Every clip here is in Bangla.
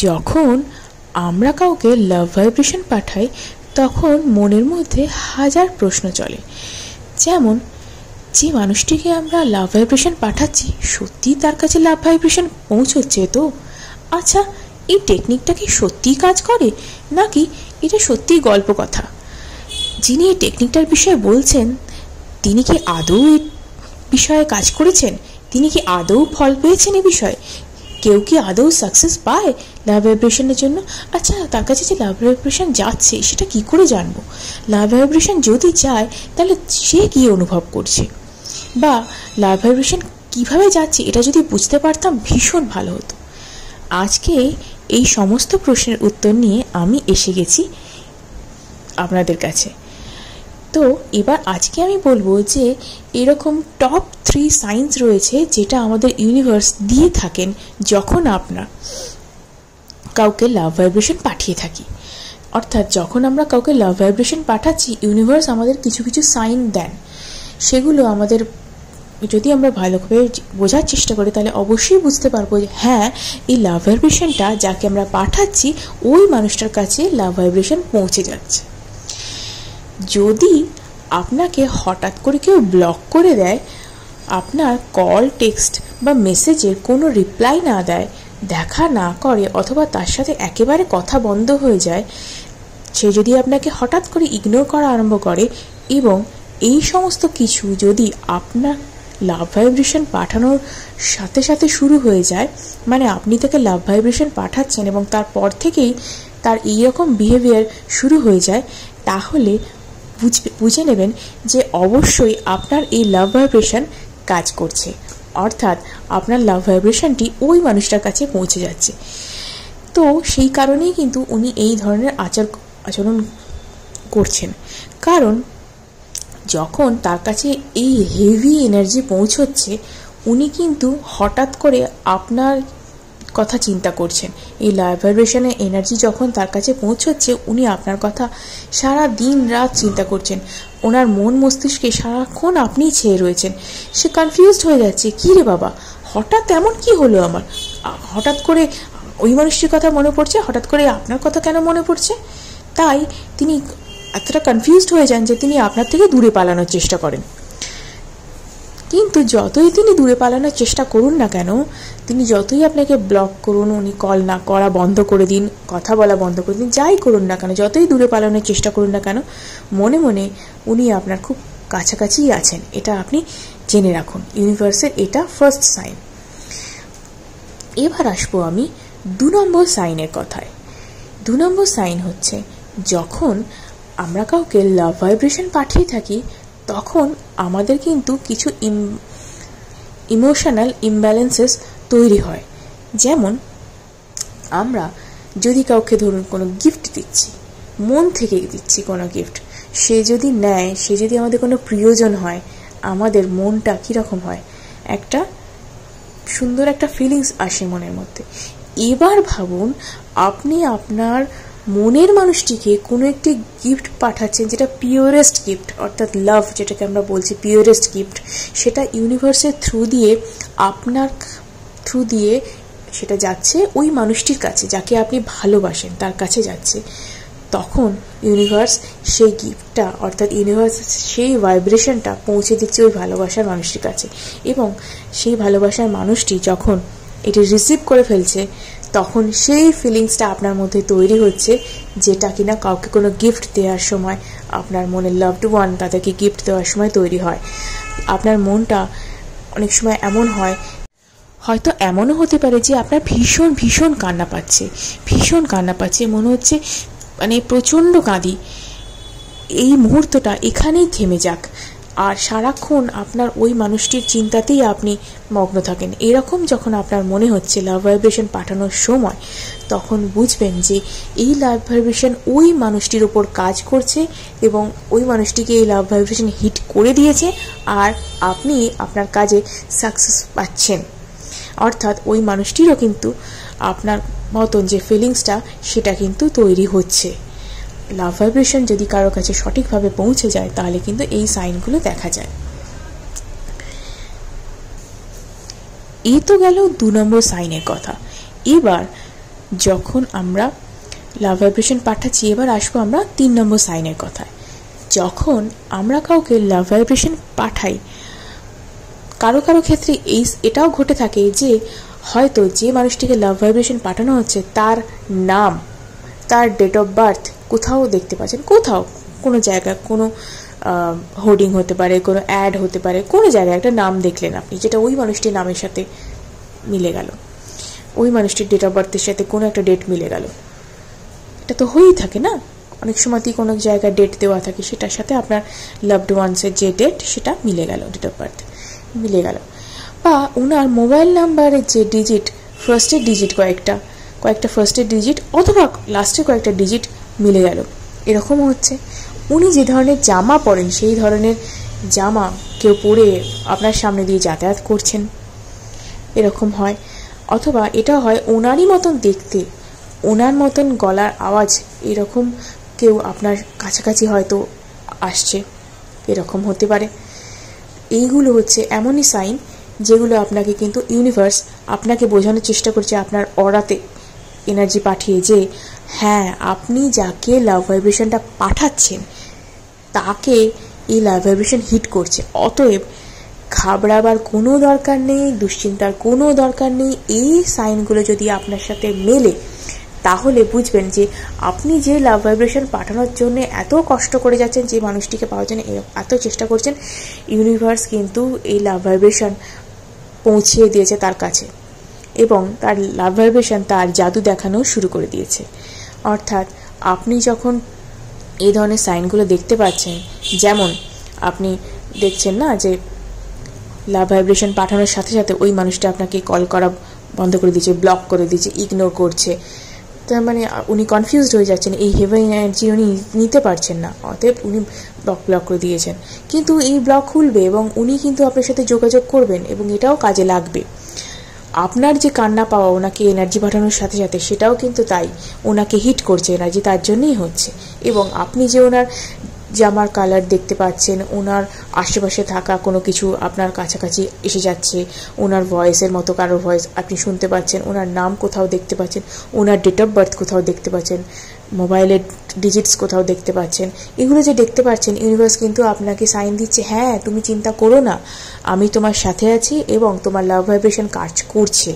যখন আমরা কাউকে লাভ ভাইব্রেশন পাঠাই তখন মনের মধ্যে হাজার প্রশ্ন চলে। যেমন, যে মানুষটিকে আমরা লাভ ভাইব্রেশন পাঠাচ্ছি সত্যিই তার কাছে লাভ ভাইব্রেশন পৌঁছচ্ছে তো? আচ্ছা, এই টেকনিকটা কি সত্যিই কাজ করে, নাকি এটা সত্যিই গল্প কথা? যিনি এই টেকনিকটার বিষয়ে বলছেন তিনি কি আদৌ এই বিষয়ে কাজ করেছেন? তিনি কি আদৌ ফল পেয়েছেন এই বিষয়ে? কেউ কি আদৌ সাকসেস পায় লাভ ভাইব্রেশনের জন্য? আচ্ছা, তার কাছে যে লাভ ভাইব্রেশন যাচ্ছে সেটা কি করে জানবো? লাভ ভাইব্রেশন যদি যায় তাহলে সে কি অনুভব করছে, বা লাভ ভাইব্রেশন কীভাবে যাচ্ছে এটা যদি বুঝতে পারতাম ভীষণ ভালো হতো। আজকে এই সমস্ত প্রশ্নের উত্তর নিয়ে আমি এসে গেছি আপনাদের কাছে। তো এবার আজকে আমি বলবো যে এরকম টপ 3 সাইন্স রয়েছে যেটা আমাদের ইউনিভার্স দিয়ে থাকেন যখন আমরা কাউকে লাভ ভাইব্রেশন পাঠিয়ে থাকি। অর্থাৎ যখন আমরা কাউকে লাভ ভাইব্রেশন পাঠাচ্ছি ইউনিভার্স আমাদের কিছু কিছু সাইন দেন। সেগুলো আমাদের যদি আমরা ভালোভাবে বোঝার চেষ্টা করি তাহলে অবশ্যই বুঝতে পারবো যে হ্যাঁ, এই লাভ ভাইব্রেশনটা যাকে আমরা পাঠাচ্ছি ওই মানুষটার কাছে লাভ ভাইব্রেশন পৌঁছে যাচ্ছে। যদি আপনাকে হঠাৎ করে কেউ ব্লক করে দেয়, আপনার কল, টেক্সট বা মেসেজের কোনো রিপ্লাই না দেয়, দেখা না করে, অথবা তার সাথে একেবারে কথা বন্ধ হয়ে যায়, সে যদি আপনাকে হঠাৎ করে ইগনোর করা আরম্ভ করে, এবং এই সমস্ত কিছু যদি আপনার লাভ ভাইব্রেশন পাঠানোর সাথে সাথে শুরু হয়ে যায়, মানে আপনি তাকে লাভ ভাইব্রেশন পাঠাচ্ছেন এবং তারপর থেকেই তার এইরকম বিহেভিয়ার শুরু হয়ে যায়, তাহলে বুঝে নেবেন যে অবশ্যই আপনার এই লাভ ভাইব্রেশন কাজ করছে। অর্থাৎ আপনার লাভ ভাইব্রেশনটি ওই মানুষটার কাছে পৌঁছে যাচ্ছে। তো সেই কারণেই কিন্তু উনি এই ধরনের আচরণ করছেন। কারণ যখন তার কাছে এই হেভি এনার্জি পৌঁছচ্ছে, উনি কিন্তু হঠাৎ করে আপনার কথা চিন্তা করছেন। এই লাভ ভাইব্রেশনের এনার্জি যখন তার কাছে পৌঁছচ্ছে, উনি আপনার কথা সারা দিন রাত চিন্তা করছেন। ওনার মন মস্তিষ্কে সারাক্ষণ আপনিই ছেয়ে রয়েছেন। সে কনফিউজড হয়ে যাচ্ছে, কী রে বাবা, হঠাৎ এমন কি হলো আমার? হঠাৎ করে ওই মানুষটির কথা মনে পড়ছে, হঠাৎ করে আপনার কথা কেন মনে পড়ছে? তাই তিনি এতটা কনফিউজড হয়ে যান যে তিনি আপনার থেকে দূরে পালানোর চেষ্টা করেন। কিন্তু যতই তিনি দূরে পালানোর চেষ্টা করুন না কেন, তিনি যতই আপনাকে ব্লক করুন, উনি কল না করা বন্ধ করে দিন, কথা বলা বন্ধ করে দিন, যাই করুন না কেন, যতই দূরে পালানোর চেষ্টা করুন না কেন, মনে মনে উনি আপনার খুব কাছাকাছিই আছেন। এটা আপনি জেনে রাখুন। ইউনিভার্সের এটা ফার্স্ট সাইন। এবার আসবো আমি 2 নম্বর সাইনের কথায়। 2 নম্বর সাইন হচ্ছে যখন আমরা কাউকে লাভ ভাইব্রেশন পাঠিয়ে থাকি তখন আমাদের কিন্তু কিছু ইমোশনাল ইমব্যালেন্সেস তৈরি হয়। যেমন, আমরা যদি কাউকে ধরুন কোনো গিফট দিচ্ছি, মন থেকে দিচ্ছি কোনো গিফট, সে যদি নেয়, সে যদি আমাদের কোনো প্রিয়জন হয়, আমাদের মনটা কীরকম হয়, একটা সুন্দর একটা ফিলিংস আসে মনের মধ্যে। এবার ভাবুন, আপনি আপনার মনের মানুষটিকে কোনো একটি গিফট পাঠাচ্ছেন যেটা পিওরেস্ট গিফট, অর্থাৎ লাভ যেটাকে আমরা বলছি পিওরেস্ট গিফট, সেটা ইউনিভার্সের থ্রু দিয়ে, আপনার থ্রু দিয়ে সেটা যাচ্ছে ওই মানুষটির কাছে যাকে আপনি ভালোবাসেন, তার কাছে যাচ্ছে। তখন ইউনিভার্স সেই গিফটটা, অর্থাৎ ইউনিভার্স সেই ভাইব্রেশনটা পৌঁছে দিচ্ছে ওই ভালোবাসার মানুষটির কাছে। এবং সেই ভালোবাসার মানুষটি যখন এটি রিসিভ করে ফেলছে, তখন সেই ফিলিংসটা আপনার মধ্যে তৈরি হচ্ছে, যেটা কিনা কাউকে কোনো গিফট দেওয়ার সময়, আপনার মনের লাভড ওয়ান তাদেরকে গিফট দেওয়ার সময় তৈরি হয়। আপনার মনটা অনেক সময় এমন হয়, হয়তো এমনও হতে পারে যে আপনার ভীষণ ভীষণ কান্না পাচ্ছে, মনে হচ্ছে মানে প্রচণ্ড কাঁদি, এই মুহূর্তটা এখানেই থেমে যাক, আর সারাক্ষণ আপনার ওই মানুষটির চিন্তাতেই আপনি মগ্ন থাকেন। এরকম যখন আপনার মনে হচ্ছে লাভ ভাইব্রেশন পাঠানোর সময়, তখন বুঝবেন যে এই লাভ ভাইব্রেশন ওই মানুষটির ওপর কাজ করছে এবং ওই মানুষটিকে এই লাভ ভাইব্রেশন হিট করে দিয়েছে, আর আপনি আপনার কাজে সাকসেস পাচ্ছেন। অর্থাৎ ওই মানুষটিরও কিন্তু আপনার মতন যে ফিলিংসটা সেটা কিন্তু তৈরি হচ্ছে। লাভ ভাইব্রেশন যদি কারো কাছে সঠিকভাবে পৌঁছে যায় তাহলে কিন্তু এই সাইনগুলো দেখা যায়। এই তো গেল 2 নম্বর সাইনের কথা। এবার যখন আমরা লাভ ভাইব্রেশন পাঠাচ্ছি, এবার আসবো আমরা 3 নম্বর সাইনের কথায়। যখন আমরা কাউকে লাভ ভাইব্রেশন পাঠাই, কারো কারো ক্ষেত্রে এটাও ঘটে থাকে যে হয়তো যে মানুষটিকে লাভ ভাইব্রেশন পাঠানো হচ্ছে তার নাম, তার ডেট অফ বার্থ কোথাও দেখতে পাচ্ছেন, কোথাও কোনো জায়গা, কোনো হোর্ডিং হতে পারে, কোনো অ্যাড হতে পারে, কোনো জায়গায় একটা নাম দেখলেন আপনি, যেটা ওই মানুষটির নামের সাথে মিলে গেল, ওই মানুষটির ডেট অফ বার্থের সাথে কোনো একটা ডেট মিলে গেল। এটা তো হয়েই থাকে না, অনেক সময়তেই কোনো জায়গায় ডেট দেওয়া থাকে, সেটার সাথে আপনার লাভড ওয়ান্সের যে ডেট সেটা মিলে গেল, ডেট অফ বার্থ মিলে গেল। বা ওনার মোবাইল নাম্বারের যে ডিজিট, ফার্স্টের ডিজিট কয়েকটা ফার্স্টের ডিজিট অথবা লাস্টের কয়েকটা ডিজিট মিলে গেল, এরকম হচ্ছে। উনি যে ধরনের জামা পরেন সেই ধরনের জামা কেউ পরে আপনার সামনে দিয়ে যাতায়াত করছেন, এরকম হয়। অথবা এটা হয় ওনারই মতন দেখতে, ওনার মতন গলার আওয়াজ, এরকম কেউ আপনার কাছাকাছি হয়তো আসছে, এরকম হতে পারে। এইগুলো হচ্ছে এমনই সাইন যেগুলো আপনাকে কিন্তু ইউনিভার্স আপনাকে বোঝানোর চেষ্টা করছে, আপনার অরাতে এনার্জি পাঠিয়ে, যে হ্যাঁ আপনি যাকে লাভ ভাইব্রেশনটা পাঠাচ্ছেন তাকে এই লাভ ভাইব্রেশন হিট করছে। অতএব ঘাবড়াবার কোনো দরকার নেই, দুশ্চিন্তার কোনো দরকার নেই। এই সাইনগুলো যদি আপনার সাথে মেলে তাহলে বুঝবেন যে আপনি যে লাভ ভাইব্রেশন পাঠানোর জন্য এত কষ্ট করে যাচ্ছেন, যে মানুষটিকে পাওয়ার জন্য এত চেষ্টা করছেন, ইউনিভার্স কিন্তু এই লাভ ভাইব্রেশন পৌঁছিয়ে দিয়েছে তার কাছে, এবং তার লাভ ভাইব্রেশন তার জাদু দেখানো শুরু করে দিয়েছে। অর্থাৎ আপনি যখন এই ধরনের সাইনগুলো দেখতে পাচ্ছেন, যেমন আপনি দেখছেন না যে লাভ ভাইব্রেশন পাঠানোর সাথে সাথে ওই মানুষটা আপনাকে কল করা বন্ধ করে দিয়েছে, ব্লক করে দিয়েছে, ইগনোর করছে, তার মানে উনি কনফিউজড হয়ে যাচ্ছেন, এই হেভি এনার্জি উনি নিতে পারছেন না, অতএব উনি ব্লক করে দিয়েছেন। কিন্তু এই ব্লক খুলবে এবং উনি কিন্তু আপনার সাথে যোগাযোগ করবেন এবং এটাও কাজে লাগবে। আপনার যে কান্না পাওয়া ওনাকে এনার্জি পাঠানোর সাথে সাথে সেটাও কিন্তু তাই ওনাকে হিট করছে, এনার্জি তার জন্যই হচ্ছে। এবং আপনি যে ওনার জামার কালার দেখতে পাচ্ছেন, ওনার আশেপাশে থাকা কোনো কিছু আপনার কাছাকাছি এসে যাচ্ছে, ওনার ভয়েসের মতো কারোর ভয়েস আপনি শুনতে পাচ্ছেন, ওনার নাম কোথাও দেখতে পাচ্ছেন, ওনার ডেট অফ বার্থ কোথাও দেখতে পাচ্ছেন, মোবাইলের ডিজিটস কোথাও দেখতে পাচ্ছেন, এগুলো যে দেখতে পাচ্ছেন, ইউনিভার্স কিন্তু আপনাকে সাইন দিচ্ছে, হ্যাঁ তুমি চিন্তা করো না, আমি তোমার সাথে আছি এবং তোমার লাভ ভাইব্রেশন কাজ করছে।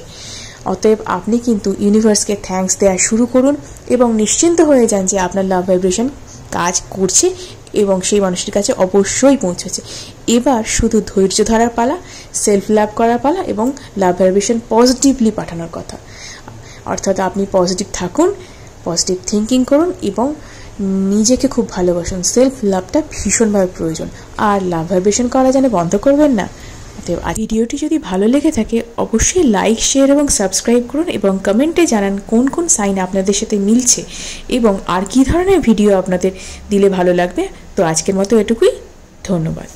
অতএব আপনি কিন্তু ইউনিভার্সকে থ্যাঙ্কস দেওয়া শুরু করুন এবং নিশ্চিন্ত হয়ে যান যে আপনার লাভ ভাইব্রেশন কাজ করছে এবং সেই মানুষটির কাছে অবশ্যই পৌঁছেছে। এবার শুধু ধৈর্য ধরার পালা, সেলফ লাভ করার পালা এবং লাভ ভাইব্রেশন পজিটিভলি পাঠানোর কথা। অর্থাৎ আপনি পজিটিভ থাকুন, পজিটিভ থিঙ্কিং করুন এবং নিজেকে খুব ভালোবাসুন। সেলফ লাভটা ভীষণভাবে প্রয়োজন, আর লাভ ভাইব্রেশন করা যেন বন্ধ করবেন না। ভিডিওটি যদি ভালো লেগে থাকে অবশ্যই লাইক, শেয়ার এবং সাবস্ক্রাইব করুন এবং কমেন্টে জানান কোন কোন সাইন আপনাদের সাথে মিলছে এবং আর কী ধরনের ভিডিও আপনাদের দিলে ভালো লাগবে। তো আজকের মতো এটুকুই, ধন্যবাদ।